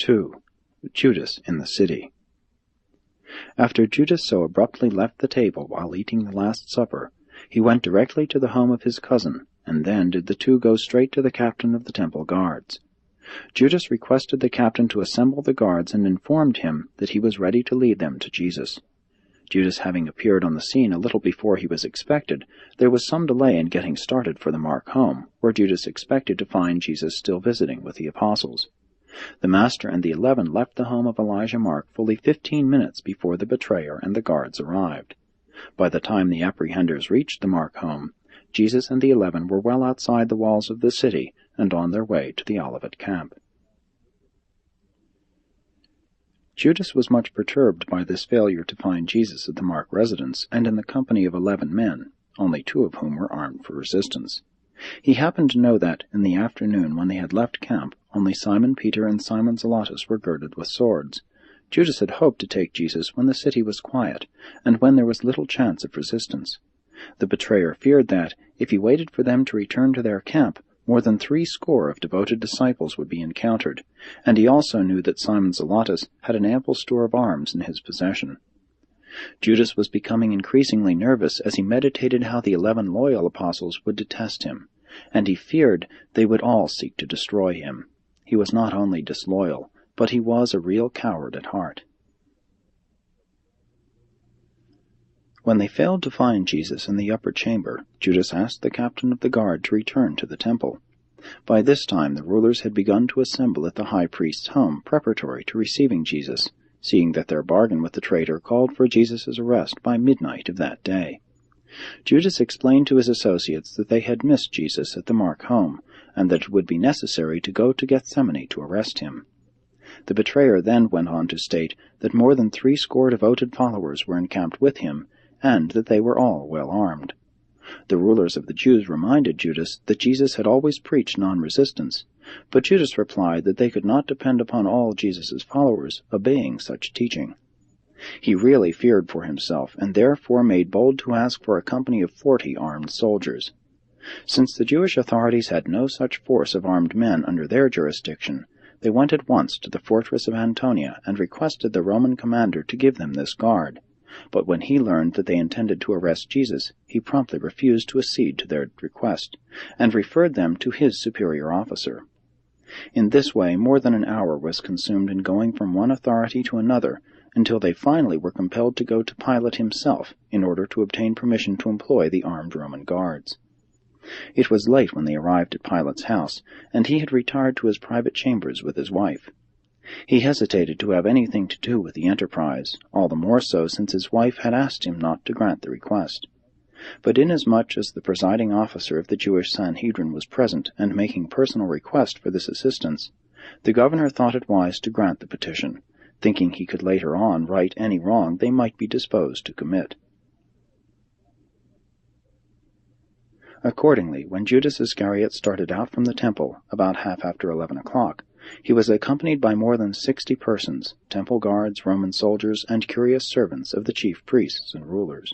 2. Judas in the city. After Judas so abruptly left the table while eating the Last Supper, he went directly to the home of his cousin, and then did the two go straight to the captain of the temple guards. Judas requested the captain to assemble the guards and informed him that he was ready to lead them to Jesus. Judas having appeared on the scene a little before he was expected, there was some delay in getting started for the Mark home, where Judas expected to find Jesus still visiting with the apostles. The Master and the 11 left the home of Elijah Mark fully 15 minutes before the betrayer and the guards arrived. By the time the apprehenders reached the Mark home, Jesus and the 11 were well outside the walls of the city and on their way to the Olivet camp. Judas was much perturbed by this failure to find Jesus at the Mark residence and in the company of 11 men, only 2 of whom were armed for resistance. He happened to know that, in the afternoon when they had left camp, only Simon Peter and Simon Zelotes were girded with swords. Judas had hoped to take Jesus when the city was quiet, and when there was little chance of resistance. The betrayer feared that, if he waited for them to return to their camp, more than 60 of devoted disciples would be encountered, and he also knew that Simon Zelotes had an ample store of arms in his possession. Judas was becoming increasingly nervous as he meditated how the 11 loyal apostles would detest him, and he feared they would all seek to destroy him. He was not only disloyal, but he was a real coward at heart. When they failed to find Jesus in the upper chamber, Judas asked the captain of the guard to return to the temple. By this time the rulers had begun to assemble at the high priest's home preparatory to receiving Jesus, seeing that their bargain with the traitor called for Jesus' arrest by midnight of that day. Judas explained to his associates that they had missed Jesus at the Mark home, and that it would be necessary to go to Gethsemane to arrest him. The betrayer then went on to state that more than 60 devoted followers were encamped with him, and that they were all well armed. The rulers of the Jews reminded Judas that Jesus had always preached non-resistance, but Judas replied that they could not depend upon all Jesus' followers obeying such teaching. He really feared for himself, and therefore made bold to ask for a company of 40 armed soldiers. Since the Jewish authorities had no such force of armed men under their jurisdiction, they went at once to the fortress of Antonia and requested the Roman commander to give them this guard. But when he learned that they intended to arrest Jesus, he promptly refused to accede to their request, and referred them to his superior officer. In this way more than an hour was consumed in going from one authority to another, until they finally were compelled to go to Pilate himself in order to obtain permission to employ the armed Roman guards. It was late when they arrived at Pilate's house, and he had retired to his private chambers with his wife. He hesitated to have anything to do with the enterprise, all the more so since his wife had asked him not to grant the request. But inasmuch as the presiding officer of the Jewish Sanhedrin was present and making personal request for this assistance, the governor thought it wise to grant the petition, thinking he could later on right any wrong they might be disposed to commit. Accordingly, when Judas Iscariot started out from the temple, about half after 11 o'clock, he was accompanied by more than 60 persons, temple guards, Roman soldiers, and curious servants of the chief priests and rulers.